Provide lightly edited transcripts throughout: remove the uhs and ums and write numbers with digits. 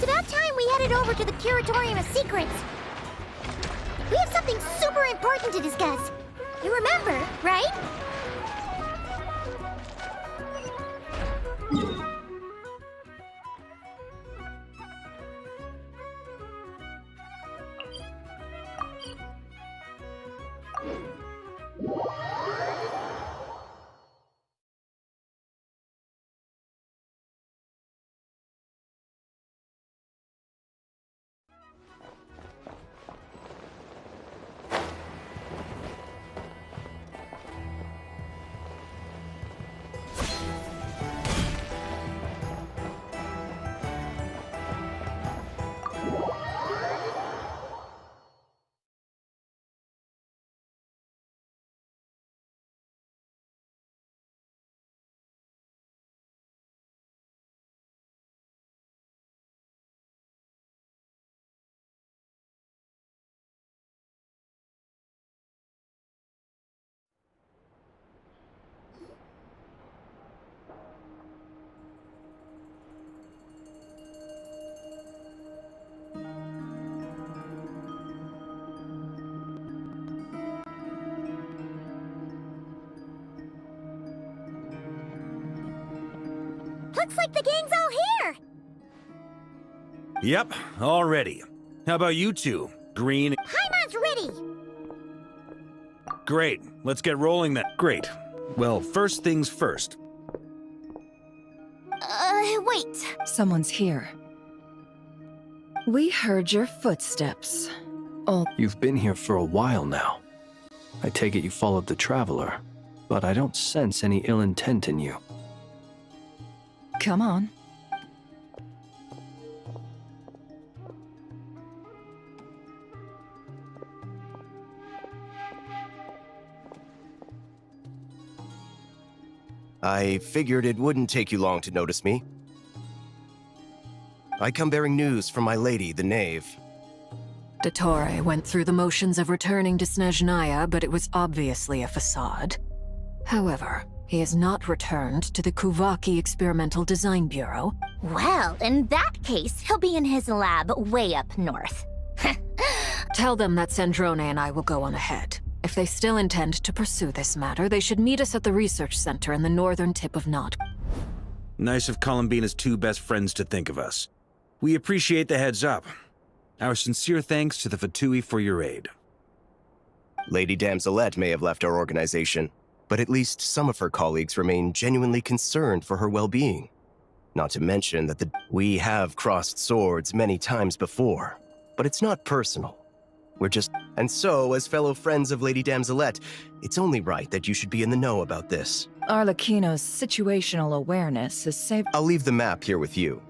about time we headed over to the Curatorium of Secrets. We have something super important to discuss. You remember, right? Looks like the gang's all here! Yep, all ready. How about you two? Green... Paimon's ready! Great, let's get rolling then. Great. Well, first things first. Wait. Someone's here. We heard your footsteps. You've been here for a while now. I take it you followed the Traveler, but I don't sense any ill intent in you. Come on. I figured it wouldn't take you long to notice me. I come bearing news from my lady, the Knave. Dottore went through the motions of returning to Snezhnaya, but it was obviously a facade. However, he has not returned to the Kuvaki Experimental Design Bureau. Well, in that case, he'll be in his lab way up north. Tell them that Sandrone and I will go on ahead. If they still intend to pursue this matter, they should meet us at the research center in the northern tip of Nod. Nice of Columbina's two best friends to think of us. We appreciate the heads up. Our sincere thanks to the Fatui for your aid. Lady Damselette may have left our organization, but at least some of her colleagues remain genuinely concerned for her well-being. Not to mention that we have crossed swords many times before, but it's not personal. We're just... And so, as fellow friends of Lady Damselette, it's only right that you should be in the know about this. Arlecchino's situational awareness is saved. I'll leave the map here with you.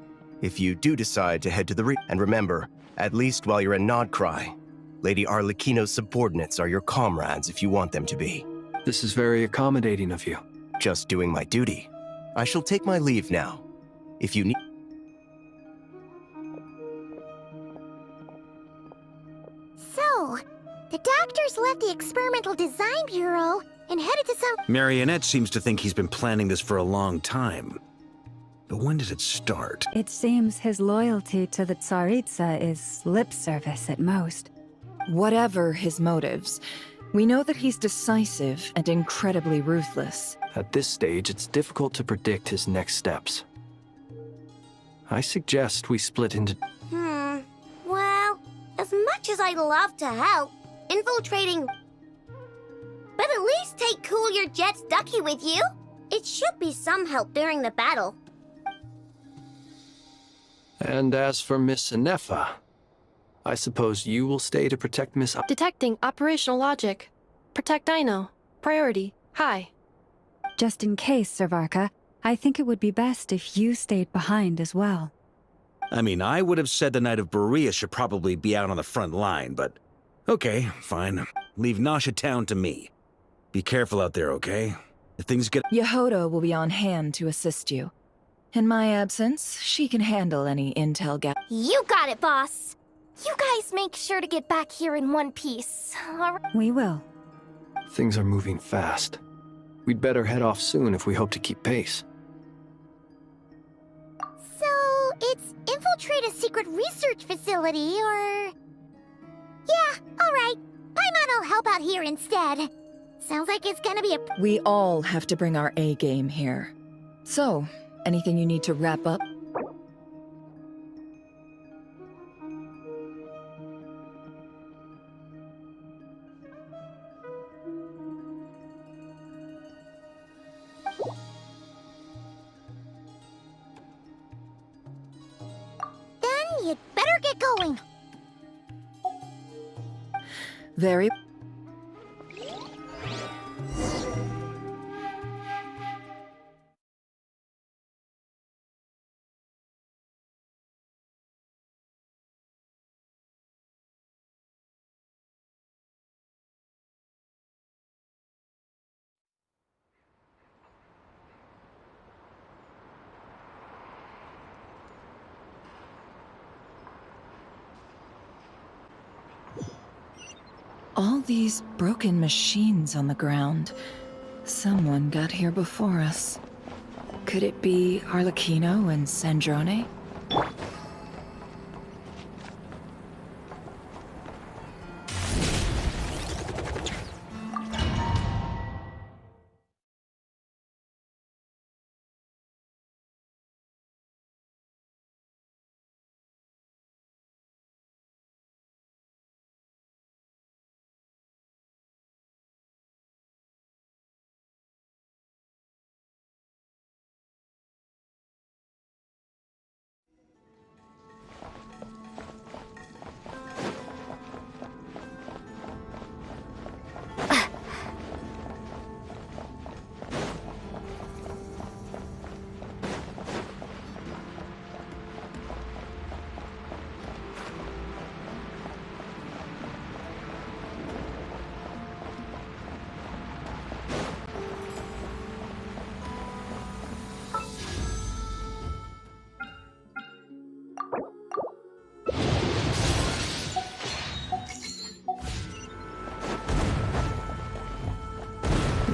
If you do decide to head to the and remember, at least while you're in Nodcry, Lady Arlecchino's subordinates are your comrades if you want them to be. This is very accommodating of you. Just doing my duty. I shall take my leave now. If you need... So, the doctors left the Experimental Design Bureau and headed to some... Marionette seems to think he's been planning this for a long time. But when did it start? It seems his loyalty to the Tsaritsa is lip service at most. Whatever his motives, we know that he's decisive and incredibly ruthless. At this stage, it's difficult to predict his next steps. I suggest we split into... Well, as much as I'd love to help, infiltrating... But at least take Cool Your Jet's Ducky with you. It should be some help during the battle. And as for Miss Inefa, I suppose you will stay to protect Miss... Detecting operational logic. Protect Dino. Priority. High. Just in case, Servarka, I think it would be best if you stayed behind as well. I mean, I would have said the Knight of Berea should probably be out on the front line, but... Okay, fine. Leave Nasha Town to me. Be careful out there, okay? If things get... Yehoto will be on hand to assist you. In my absence, she can handle any intel gap. You got it, boss. You guys make sure to get back here in one piece. We will. Things are moving fast. We'd better head off soon if we hope to keep pace. So, it's infiltrate a secret research facility, or... Yeah, alright. Paimon will help out here instead. Sounds like it's gonna be a... We all have to bring our A game here. So, anything you need to wrap up? Then you'd better get going. Very... All these broken machines on the ground. Someone got here before us. Could it be Arlecchino and Sandrone?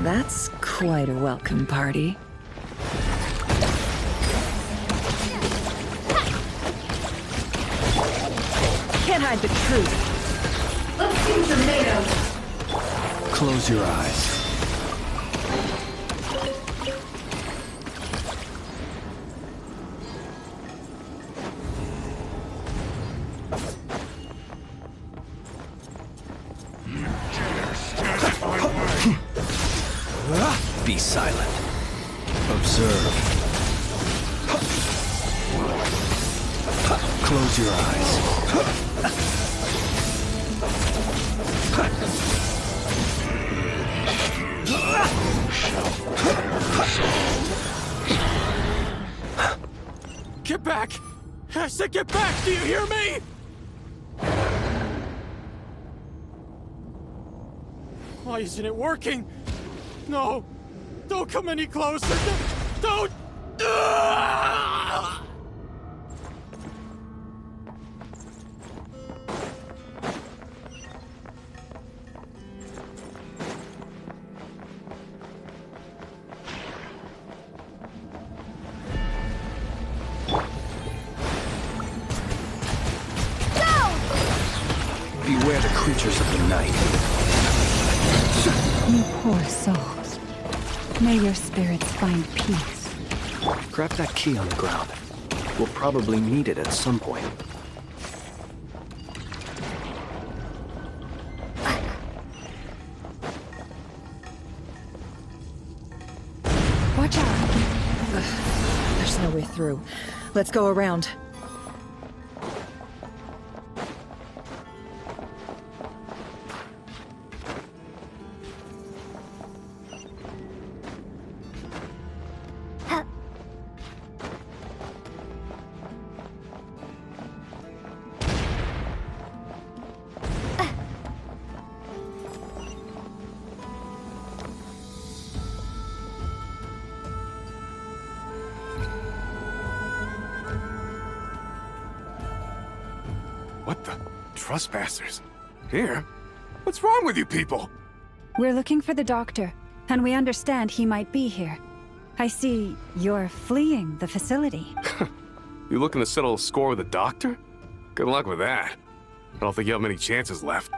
That's quite a welcome party. Can't hide the truth. Let's see tomatoes. Close your eyes. Be silent. Observe. Close your eyes. Get back! I said get back! Do you hear me? Why isn't it working? No! Don't come any closer! Don't! Beware the creatures of the night. You poor souls. May your spirits find peace. Grab that key on the ground. We'll probably need it at some point. Watch out! Ugh, there's no way through. Let's go around. What the? Trespassers? Here? What's wrong with you people? We're looking for the doctor, and we understand he might be here. I see you're fleeing the facility. You looking to settle a score with the doctor? Good luck with that. I don't think you have many chances left.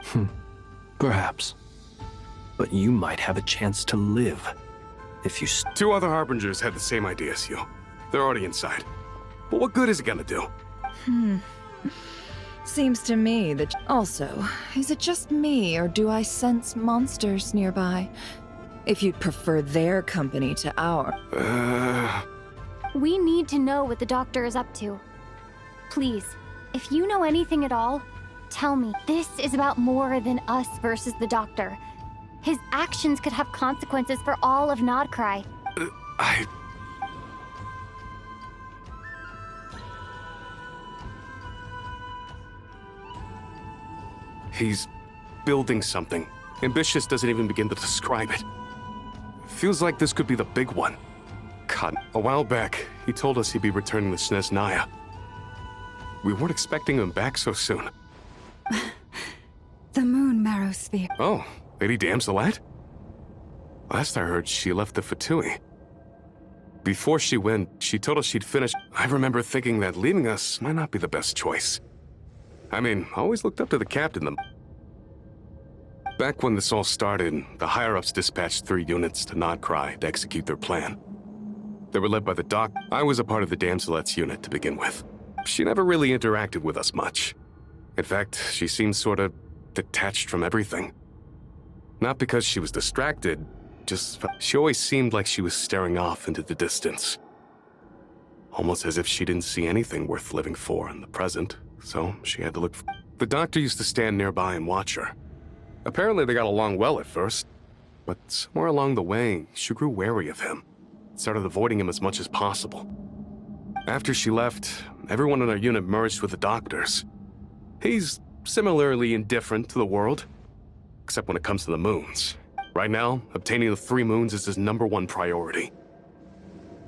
Perhaps. But you might have a chance to live. If you 2 other Harbingers had the same idea as you. They're already inside. But what good is it gonna do? Seems to me that... Also, is it just me, or do I sense monsters nearby? If you'd prefer their company to our... We need to know what the doctor is up to. Please, if you know anything at all, tell me. This is about more than us versus the doctor. His actions could have consequences for all of Nodcry. He's building something. Ambitious doesn't even begin to describe it. Feels like this could be the big one. God, a while back, he told us he'd be returning to Snezhnaya. We weren't expecting him back so soon. The moon marrow sphere. Oh, Lady Damselat? Last I heard, she left the Fatui. Before she went, she told us she'd finished. I remember thinking that leaving us might not be the best choice. I mean, I always looked up to the captain. Back when this all started, the higher-ups dispatched 3 units to Nodcry to execute their plan. They were led by the doc. I was a part of the Damselet's unit to begin with. She never really interacted with us much. In fact, she seemed sort of detached from everything. Not because she was distracted, just she always seemed like she was staring off into the distance. Almost as if she didn't see anything worth living for in the present, so she had to look. The doctor used to stand nearby and watch her. Apparently they got along well at first, but somewhere along the way, she grew wary of him. Started avoiding him as much as possible. After she left, everyone in our unit merged with the doctors. He's similarly indifferent to the world, except when it comes to the moons. Right now, obtaining the 3 moons is his #1 priority.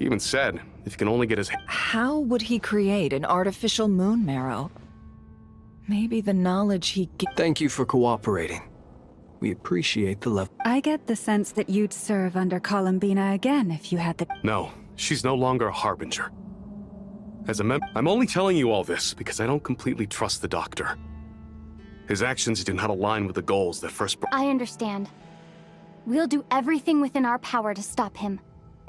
He even said, if he can only get his... How would he create an artificial moon marrow? Maybe the knowledge he... Thank you for cooperating. We appreciate the love. I get the sense that you'd serve under Columbina again if you had the... No, she's no longer a Harbinger. As a I'm only telling you all this because I don't completely trust the doctor. His actions do not align with the goals that first brought... I understand. We'll do everything within our power to stop him.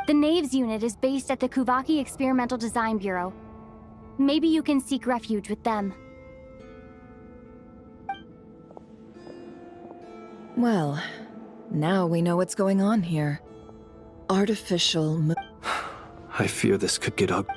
The Knaves unit is based at the Kuvaki Experimental Design Bureau. Maybe you can seek refuge with them. Well, now we know what's going on here. Artificial I fear this could get ugly.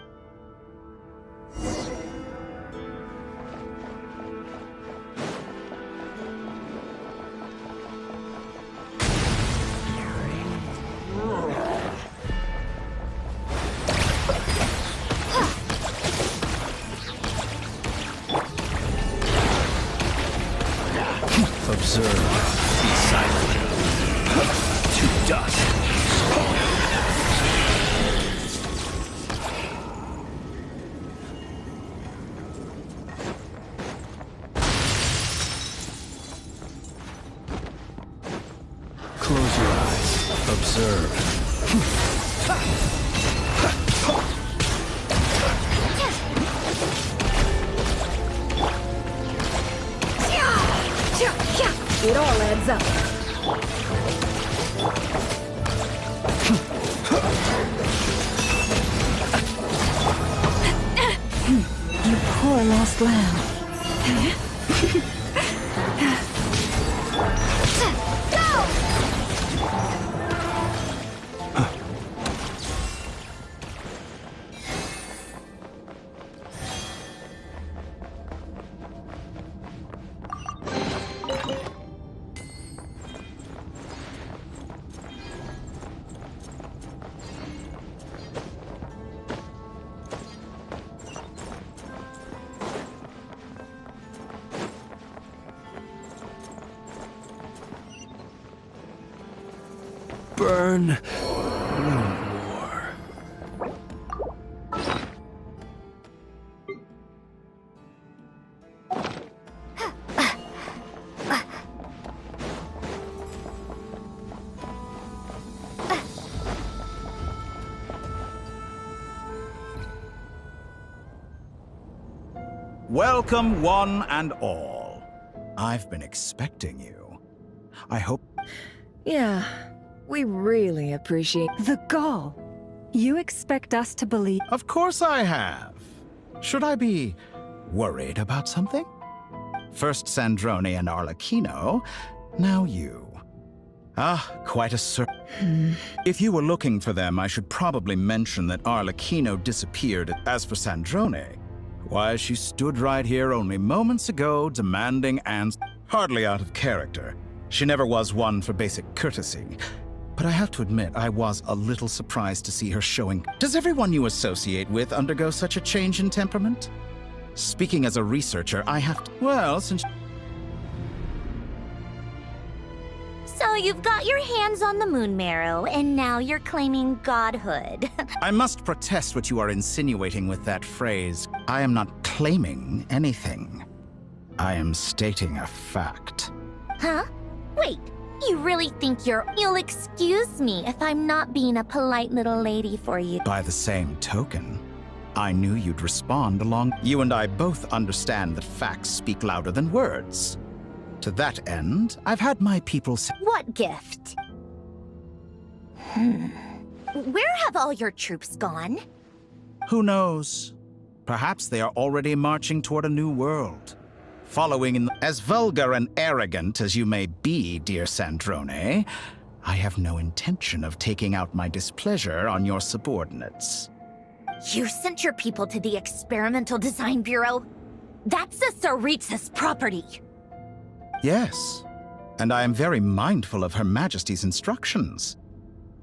Observe. Be silent. To dust. Close your eyes. Observe. It all adds up. You poor lost lamb. Burn no more. Welcome, one and all. I've been expecting you. I hope... Yeah, we really appreciate... The gall. You expect us to believe... Of course I have. Should I be worried about something? First Sandrone and Arlecchino, now you. Ah, quite a If you were looking for them, I should probably mention that Arlecchino disappeared. As for Sandrone, why, she stood right here only moments ago, demanding answers. Hardly out of character. She never was one for basic courtesy. But I have to admit, I was a little surprised to see her showing. Does everyone you associate with undergo such a change in temperament? Speaking as a researcher, I have to... Well, since... So you've got your hands on the moon marrow, and now you're claiming godhood. I must protest what you are insinuating with that phrase. I am not claiming anything. I am stating a fact. Huh? Wait, you really think you'll excuse me if I'm not being a polite little lady for you? By the same token, I knew you'd respond along. You and I both understand that facts speak louder than words. To that end, I've had my people say... What gift? Where have all your troops gone? Who knows? Perhaps they are already marching toward a new world. Following in as vulgar and arrogant as you may be, dear Sandrone, I have no intention of taking out my displeasure on your subordinates. You sent your people to the Experimental Design Bureau? That's the Tsaritsa's property. Yes, and I am very mindful of Her Majesty's instructions.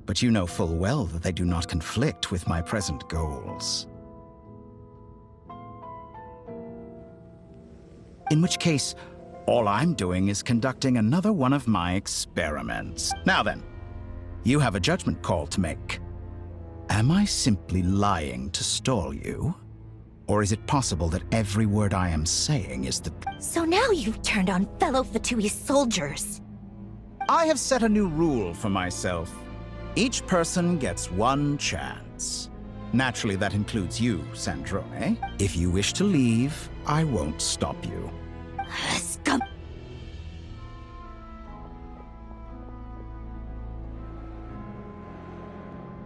But you know full well that they do not conflict with my present goals. In which case, all I'm doing is conducting another one of my experiments. Now then, you have a judgment call to make. Am I simply lying to stall you? Or is it possible that every word I am saying is the... So now you've turned on fellow Fatui soldiers. I have set a new rule for myself. Each person gets one chance. Naturally, that includes you, Sandrone. If you wish to leave, I won't stop you. Scum!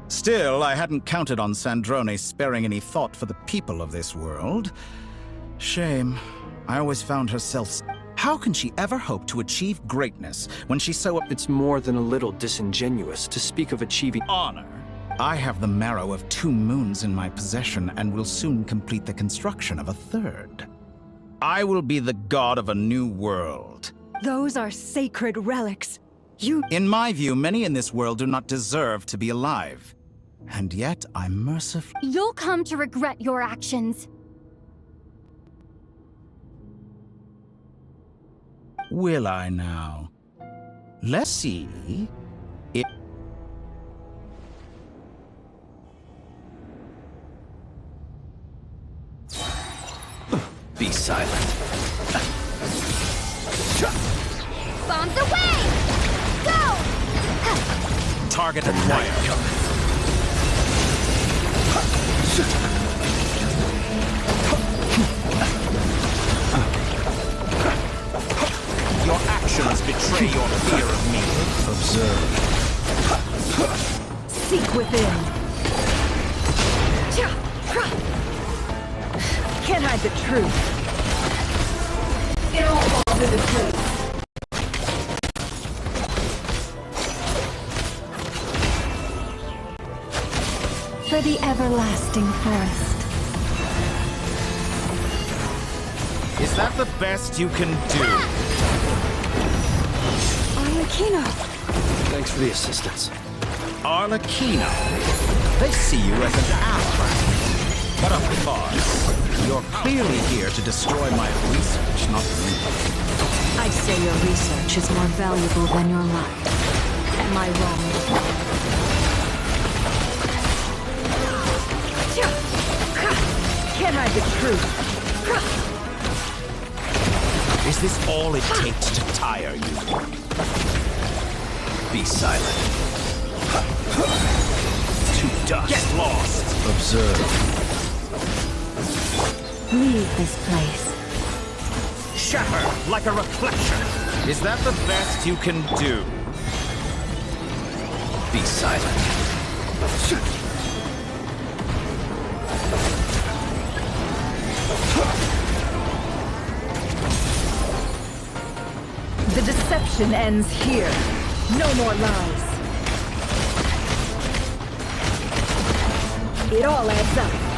Still, I hadn't counted on Sandrone sparing any thought for the people of this world. Shame. I always found herself... How can she ever hope to achieve greatness when she's so... It's more than a little disingenuous to speak of achieving... honor. I have the marrow of 2 moons in my possession and will soon complete the construction of a 3rd. I will be the god of a new world. Those are sacred relics. In my view, many in this world do not deserve to be alive. And yet, I'm merciful. You'll come to regret your actions. Will I now? Let's see if... Be silent. Bombs away! Go! Target acquired. Your actions betray your fear of me. Observe. Seek within. Can't hide the truth. It all falls into place. For the everlasting forest. Is that the best you can do? Arlecchino! Thanks for the assistance. Arlecchino. They see you as an ally. But of course, you're clearly here to destroy my research, not me. I'd say your research is more valuable than your life. Am I wrong? Can't hide the truth. Is this all it takes to tire you? Be silent. To dust. Get lost. Observe. Leave this place. shatter like a reflection. Is that the best you can do? Be silent. The deception ends here. No more lies. It all adds up.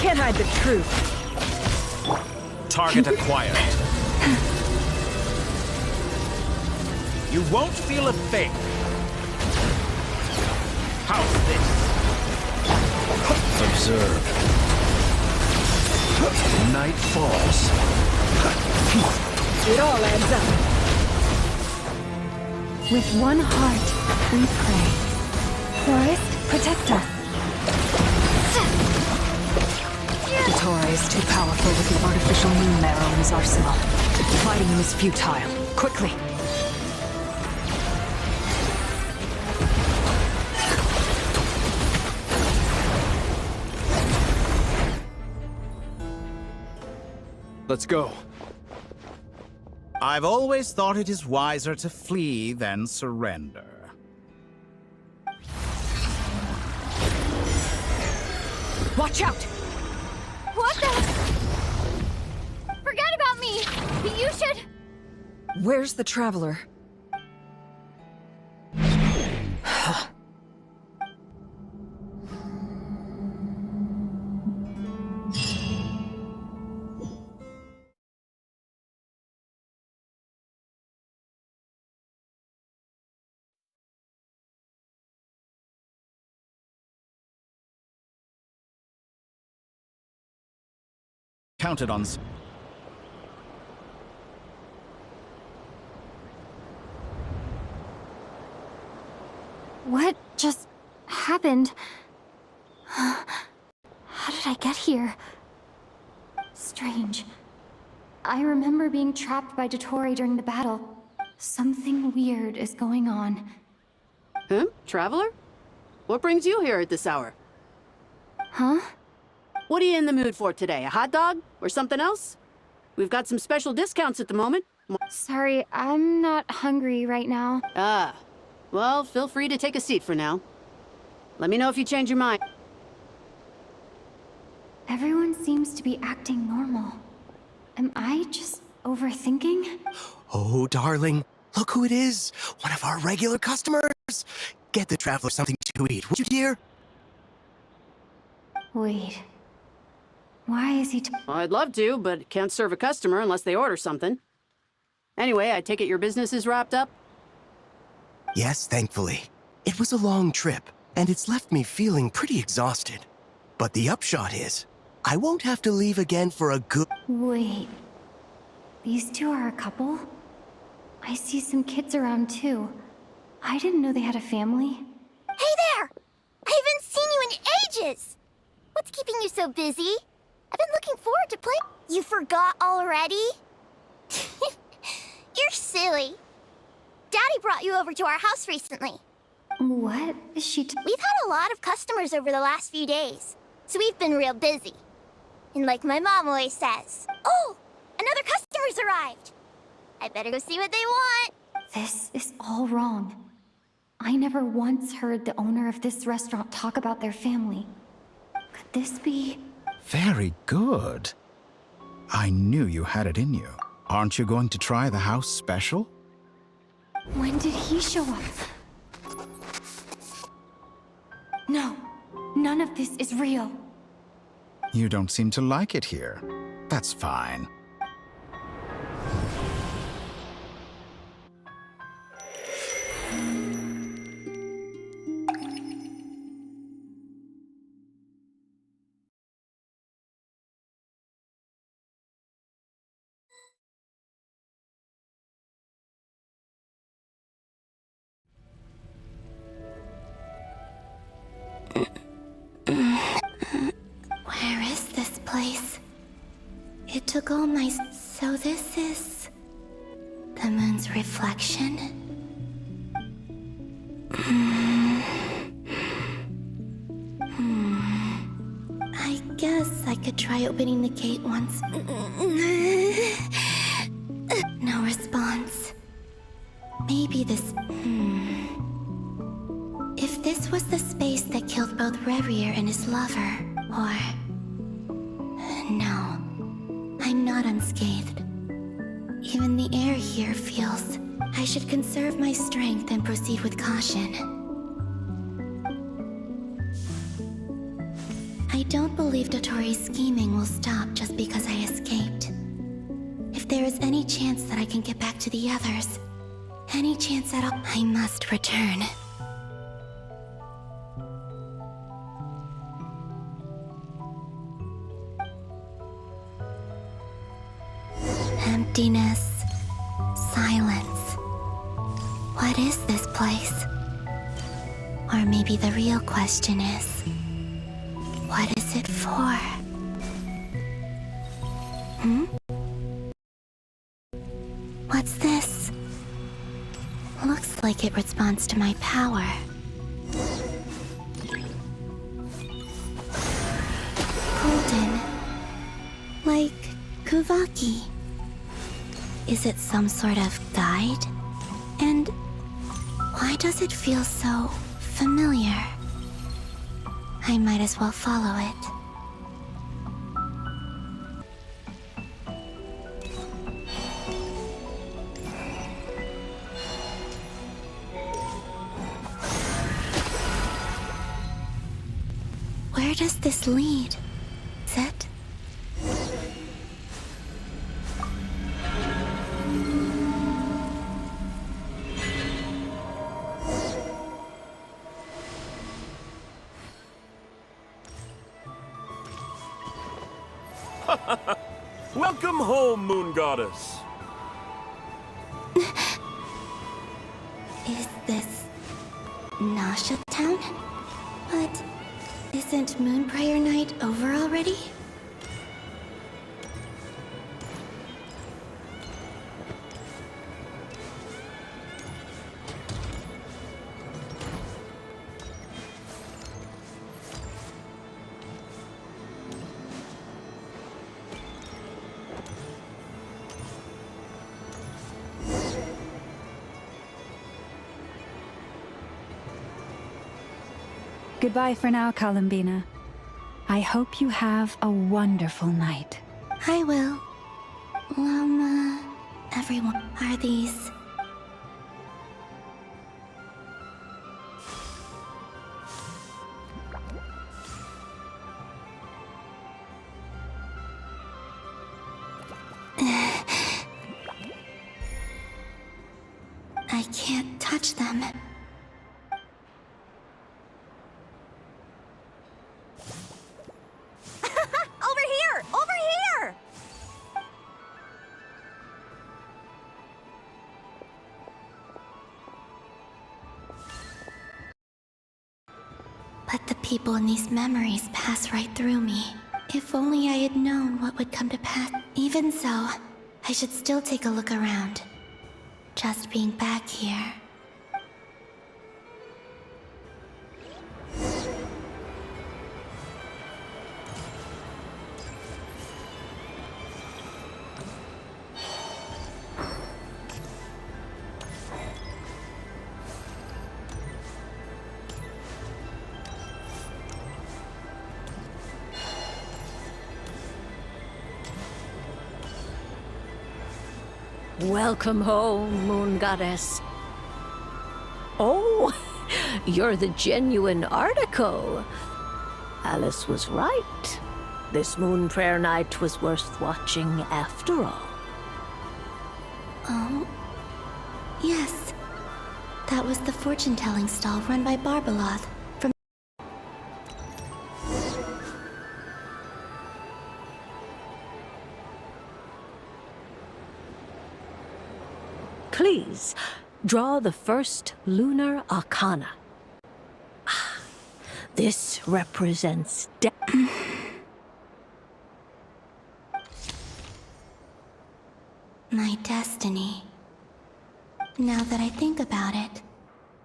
Can't hide the truth. Target acquired. You won't feel a thing. How's this? Observe. Night falls. It all adds up. With one heart, we pray. Forest, protect us. Dottore is too powerful with the artificial moon marrow in his arsenal. Fighting him is futile. Quickly! Let's go. I've always thought it is wiser to flee than surrender. Watch out! What the? Forget about me! You should... Where's the Traveler? Counted on. What just happened? How did I get here? Strange. I remember being trapped by Dottore during the battle. Something weird is going on. Huh? Traveler? What brings you here at this hour? Huh? What are you in the mood for today? A hot dog? Or something else? We've got some special discounts at the moment. Sorry, I'm not hungry right now. Ah. Well, feel free to take a seat for now. Let me know if you change your mind. Everyone seems to be acting normal. Am I just overthinking? Oh, darling, look who it is. One of our regular customers. Get the traveler something to eat, would you, dear? Wait. Why is he Well, I'd love to, but can't serve a customer unless they order something. Anyway, I take it your business is wrapped up? Yes, thankfully. It was a long trip, and it's left me feeling pretty exhausted. But the upshot is, I won't have to leave again for a good... Wait. These two are a couple? I see some kids around too. I didn't know they had a family. Hey there! I haven't seen you in ages! What's keeping you so busy? I've been looking forward to playing. You forgot already? You're silly. Daddy brought you over to our house recently. What is she We've had a lot of customers over the last few days, so we've been real busy. And like my mom always says, oh, another customer's arrived. I better go see what they want. This is all wrong. I never once heard the owner of this restaurant talk about their family. Could this be... Very good. I knew you had it in you. Aren't you going to try the house special? When did he show up? No, none of this is real. You don't seem to like it here. That's fine. Where is this place? It took all my... So this is... the moon's reflection? I I guess I could try opening the gate once. No response. Maybe this... If this was the space that killed both Revier and his lover, or... No. I'm not unscathed. Even the air here feels... I should conserve my strength and proceed with caution. I don't believe Dotori's scheming will stop just because I escaped. If there is any chance that I can get back to the others, any chance at all, I must return. Emptiness, silence. What is this place? Or maybe the real question is, what is it for? What's this? Looks like it responds to my power. Golden. Like Kuvaki. Is it some sort of guide? And why does it feel so familiar? I might as well follow it. Where does this lead? Is it? Welcome home, Moon Goddess. Is this Nasha Town? But isn't Moon Prayer Night over already? Goodbye for now, Columbina. I hope you have a wonderful night. I will. Everyone, are these... I can't touch them. But the people in these memories pass right through me. If only I had known what would come to pass. Even so, I should still take a look around. Just being back here. Welcome home, Moon Goddess. Oh, you're the genuine article. Alice was right. This Moon Prayer Night was worth watching after all. Oh, yes. That was the fortune-telling stall run by Barbeloth. From Please, draw the first lunar arcana. This represents my destiny. Now that I think about it,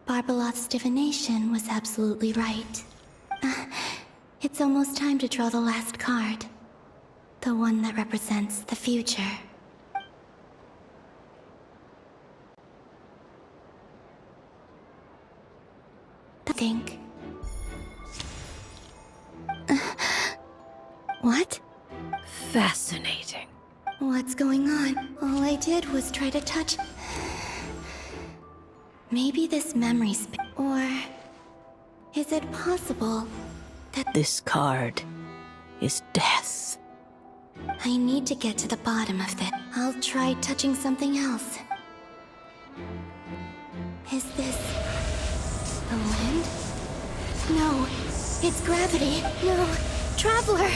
Barbeloth's divination was absolutely right. It's almost time to draw the last card. The one that represents the future. Think. What? Fascinating. What's going on? All I did was try to touch... Maybe this memory or... Is it possible that... This card is death. I need to get to the bottom of this. I'll try touching something else. Is this... the wind? No, it's gravity. No, Traveler!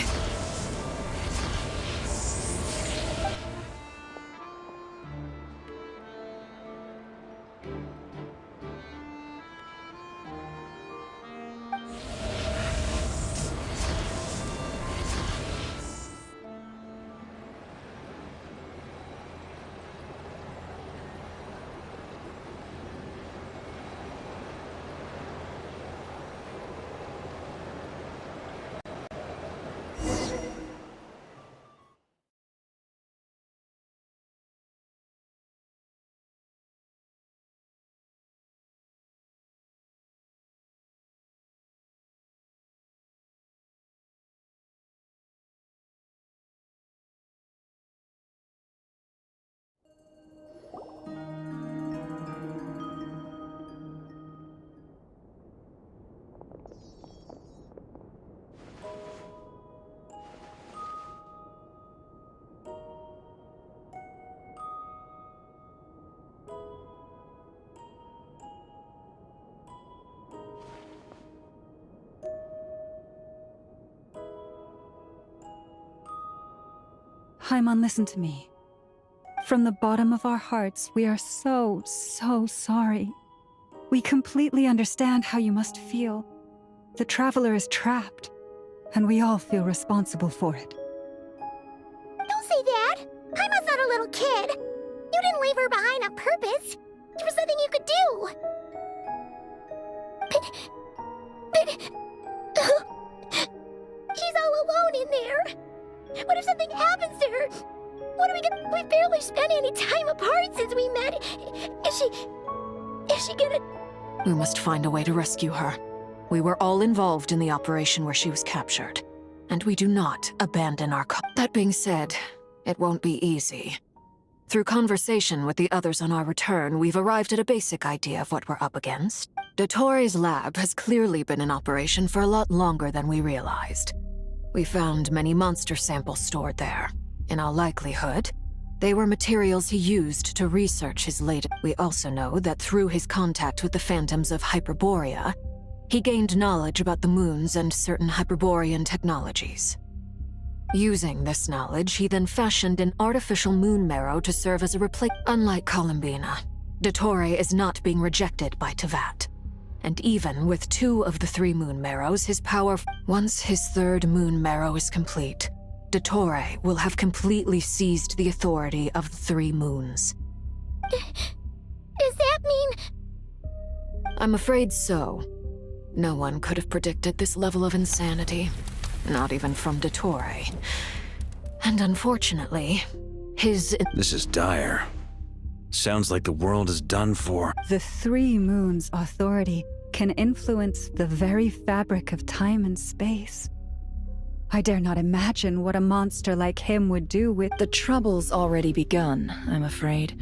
Paimon, listen to me. From the bottom of our hearts, we are so sorry. We completely understand how you must feel. The Traveler is trapped, and we all feel responsible for it. Don't say that! Paimon's not a little kid! You didn't leave her behind on purpose! There was nothing you could do! She's all alone in there! What if something happens to her? What do we do? We've barely spent any time apart since we met. Is she gonna... We must find a way to rescue her. We were all involved in the operation where she was captured, and we do not abandon our That being said, it won't be easy. Through conversation with the others on our return, we've arrived at a basic idea of what we're up against. Dottore lab has clearly been in operation for a lot longer than we realized. We found many monster samples stored there. In all likelihood, they were materials he used to research his latest. We also know that through his contact with the phantoms of Hyperborea, he gained knowledge about the moons and certain Hyperborean technologies. Using this knowledge, he then fashioned an artificial moon marrow to serve as a replacement. Unlike Columbina, Dottore is not being rejected by Tevat. And even with 2 of the 3 moon marrows, his power... Once his 3rd moon marrow is complete, Dottore will have completely seized the authority of the 3 moons. Does that mean... I'm afraid so. No one could have predicted this level of insanity. Not even from Dottore. And unfortunately, his... This is dire. Sounds like the world is done for. The 3 moons' authority can influence the very fabric of time and space. I dare not imagine what a monster like him would do with... The trouble's already begun, I'm afraid.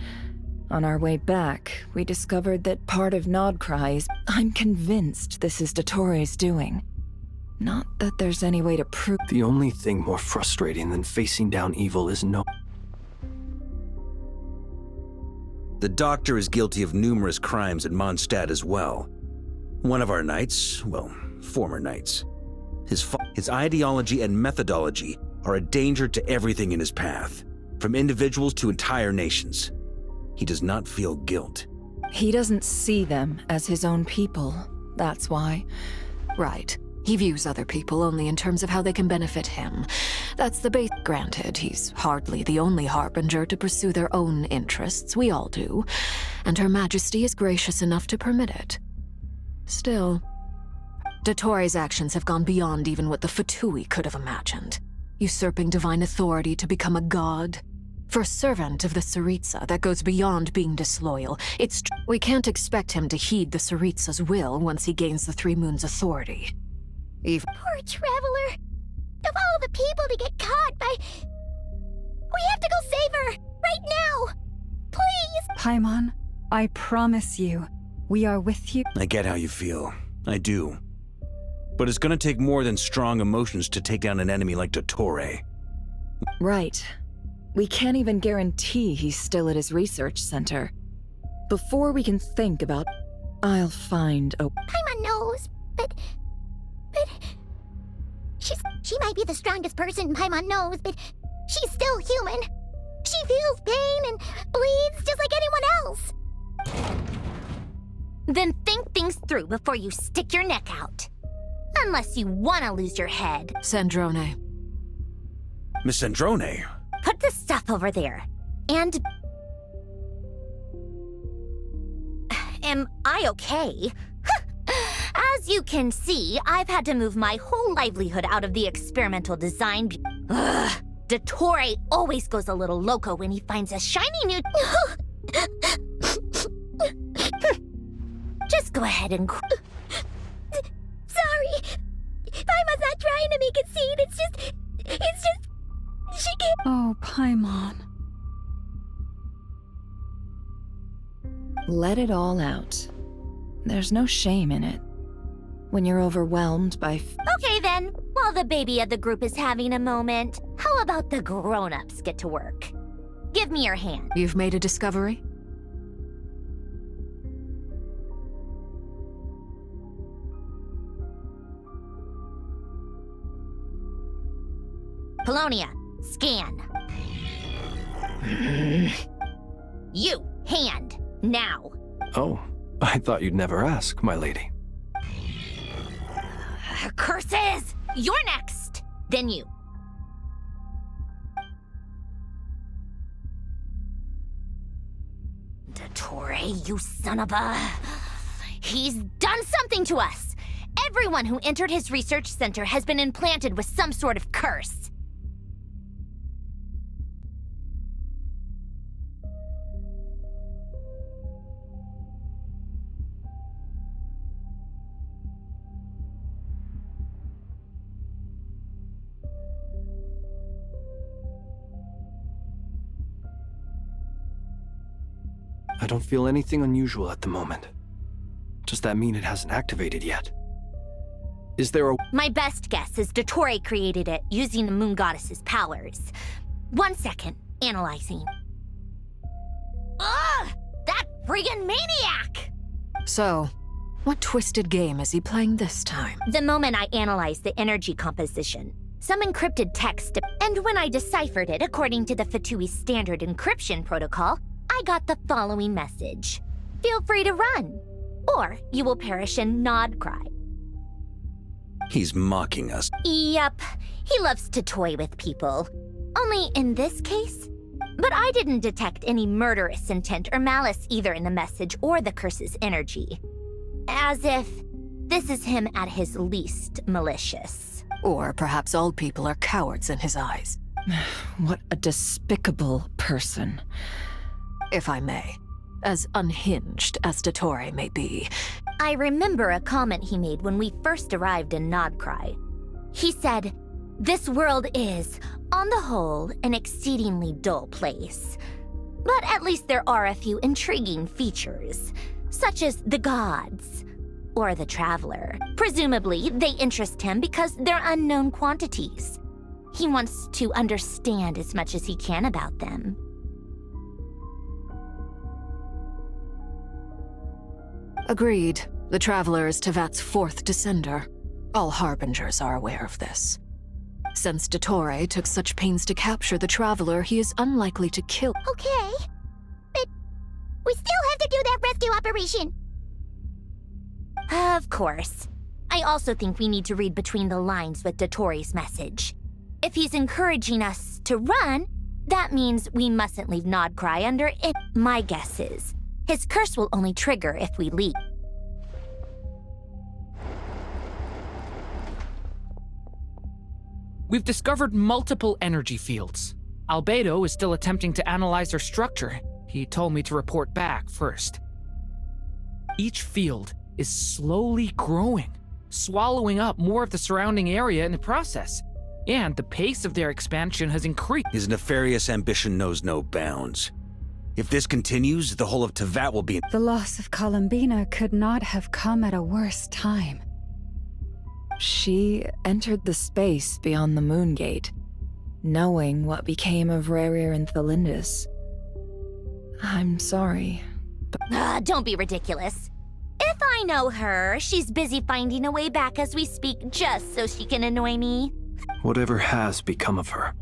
On our way back, we discovered that part of Nodcry is... I'm convinced this is Dottore's doing. Not that there's any way to prove... The only thing more frustrating than facing down evil is no... The Doctor is guilty of numerous crimes at Mondstadt as well. One of our knights, well, former knights. His ideology and methodology are a danger to everything in his path, from individuals to entire nations. He does not feel guilt. He doesn't see them as his own people, that's why. Right. He views other people only in terms of how they can benefit him. That's the base. Granted, he's hardly the only harbinger to pursue their own interests. We all do. And Her Majesty is gracious enough to permit it. Still... Dottoro's actions have gone beyond even what the Fatui could have imagined. Usurping divine authority to become a god. For a servant of the Tsaritsa, that goes beyond being disloyal. We can't expect him to heed the Tsaritsa's will once he gains the Three Moons' authority. Poor Traveler. Of all the people to get caught by... We have to go save her! Right now! Please! Paimon, I promise you, we are with you. I get how you feel. I do. But it's gonna take more than strong emotions to take down an enemy like Dottore. Right. We can't even guarantee he's still at his research center. Before we can think about... I'll find a... Paimon knows, but... She might be the strongest person Paimon knows, but she's still human. She feels pain and bleeds just like anyone else. Then think things through before you stick your neck out. Unless you want to lose your head. Sandrone. Miss Sandrone? Put the stuff over there. And... Am I okay? As you can see, I've had to move my whole livelihood out of the experimental design. Ugh. Dottore always goes a little loco when he finds a shiny new... Just go ahead and... Sorry. Paimon's not trying to make it seem. It's just... She can't... Oh, Paimon. Let it all out. There's no shame in it. When you're overwhelmed by... Okay then, while the baby of the group is having a moment, how about the grown-ups get to work? Give me your hand. You've made a discovery? Polonia, scan. You, hand, now. Oh, I thought you'd never ask, my lady. Curses! You're next! Then you. Dottore, you son of a... He's done something to us! Everyone who entered his research center has been implanted with some sort of curse. I don't feel anything unusual at the moment. Does that mean it hasn't activated yet? Is there a... My best guess is Dottore created it using the Moon Goddess's powers. 1 second, analyzing. Ugh! That friggin' maniac! So, what twisted game is he playing this time? The moment I analyzed the energy composition, some encrypted text, and when I deciphered it according to the Fatui standard encryption protocol, I got the following message. Feel free to run, or you will perish in Nod Cry. He's mocking us. Yep, he loves to toy with people. Only in this case. But I didn't detect any murderous intent or malice either in the message or the curse's energy. As if this is him at his least malicious. Or perhaps all people are cowards in his eyes. What a despicable person. If I may. As unhinged as Dottore may be. I remember a comment he made when we first arrived in Nod Cry. He said, "This world is, on the whole, an exceedingly dull place. But at least there are a few intriguing features, such as the gods, or the traveler. Presumably, they interest him because they're unknown quantities. He wants to understand as much as he can about them." Agreed. The Traveler is Tevat's 4th descender. All Harbingers are aware of this. Since Dottore took such pains to capture the Traveler, he is unlikely to kill— Okay, but we still have to do that rescue operation. Of course. I also think we need to read between the lines with Dottore's message. If he's encouraging us to run, that means we mustn't leave Nod Cry under it. My guess is, his curse will only trigger if we leave. We've discovered multiple energy fields. Albedo is still attempting to analyze their structure. He told me to report back first. Each field is slowly growing, swallowing up more of the surrounding area in the process. And the pace of their expansion has increased. His nefarious ambition knows no bounds. If this continues, the whole of Tevat will be... The loss of Columbina could not have come at a worse time. She entered the space beyond the Moon Gate, knowing what became of Rerir and Thalindus. I'm sorry. Don't be ridiculous. If I know her, she's busy finding a way back as we speak just so she can annoy me. Whatever has become of her,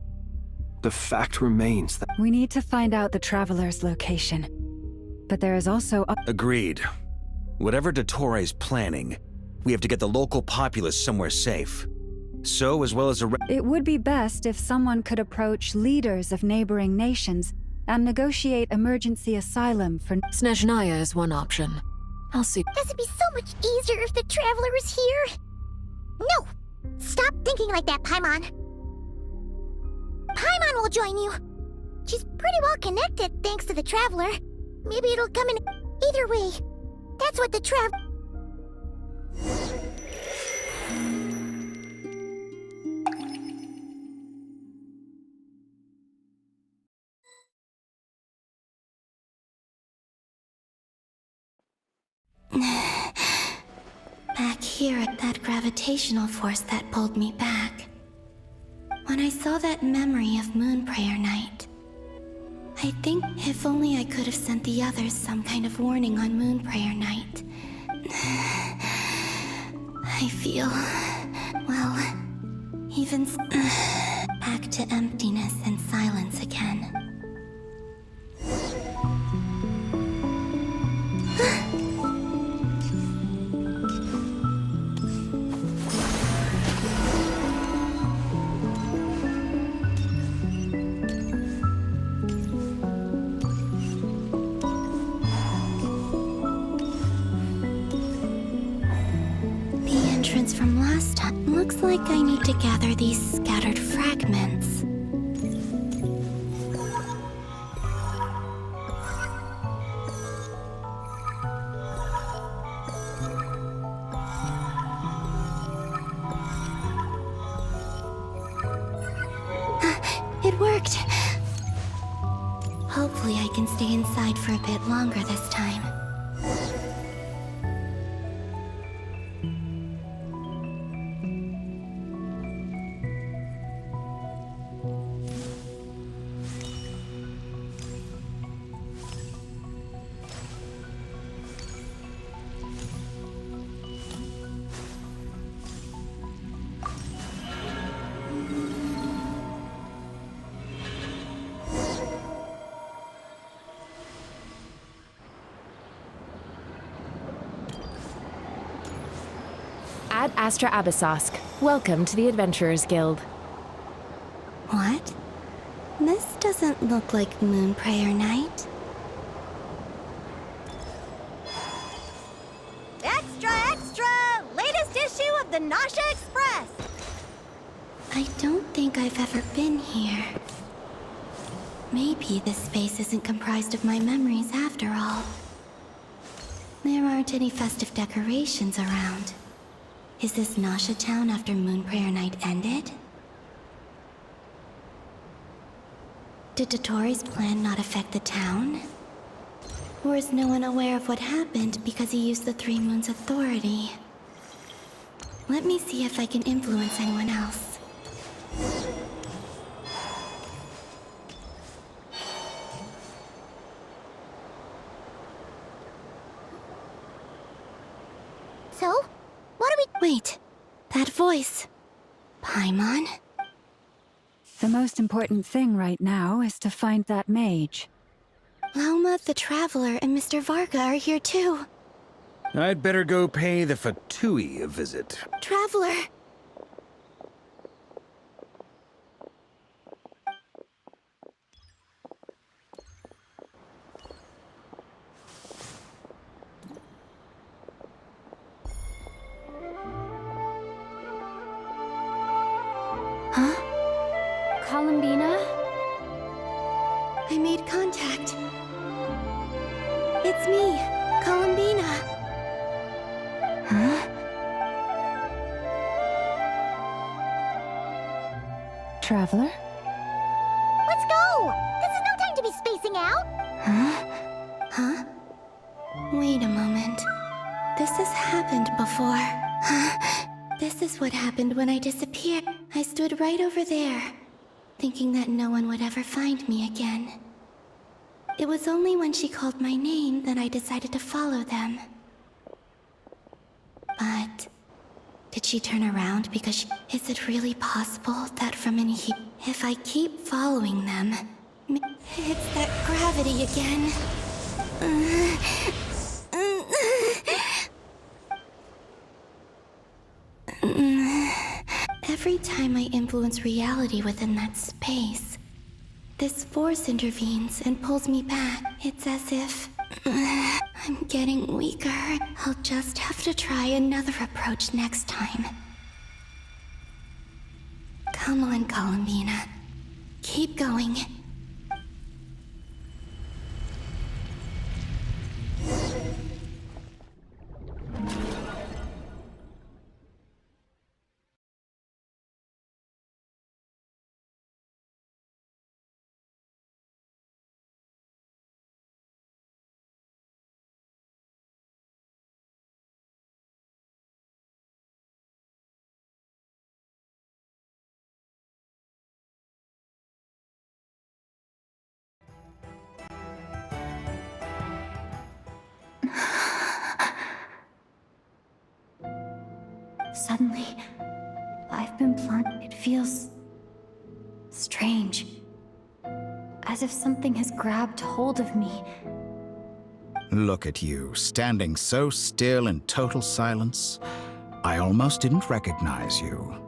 the fact remains that... We need to find out the Traveler's location. But there is also... Agreed. Whatever Dottore planning, we have to get the local populace somewhere safe. So, as well as a... It would be best if someone could approach leaders of neighboring nations and negotiate emergency asylum for... Snezhnaya is one option. I'll see. This would be so much easier if the Traveler was here. No! Stop thinking like that, Paimon. Paimon will join you. She's pretty well connected thanks to the Traveler. Maybe it'll come in either way. That's what the Back here at that gravitational force that pulled me back. When I saw that memory of Moon Prayer Night, I think if only I could have sent the others some kind of warning on Moon Prayer Night. I feel, well, even back to emptiness and silence again. From last time, looks like I need to gather these scattered fragments. It worked! Hopefully I can stay inside for a bit longer this time. Ad Astra Abyssosque. Welcome to the Adventurers Guild. What? This doesn't look like Moon Prayer Night. Extra, extra! Latest issue of the Nasha Express! I don't think I've ever been here. Maybe this space isn't comprised of my memories after all. There aren't any festive decorations around. Is this Nasha Town after Moon Prayer Night ended? Did Dottore's plan not affect the town? Or is no one aware of what happened because he used the Three Moons' authority? Let me see if I can influence anyone else. So? What do we— Wait, that voice. Paimon? The most important thing right now is to find that mage. Lauma the Traveler and Mr. Varga are here too. I'd better go pay the Fatui a visit. Traveler! Huh? Columbina? I made contact. It's me, Columbina. Huh? Traveler? Let's go! This is no time to be spacing out! Huh? Wait a moment. This has happened before. This is what happened when I disappeared. I stood right over there, thinking that no one would ever find me again. It was only when she called my name that I decided to follow them. But did she turn around because is it really possible that from in here, if I keep following them, it's that gravity again? Every time I influence reality within that space, this force intervenes and pulls me back. It's as if I'm getting weaker. I'll just have to try another approach next time. Come on, Columbina. Keep going. Suddenly, I've been plunged. It feels strange. As if something has grabbed hold of me. Look at you, standing so still in total silence. I almost didn't recognize you.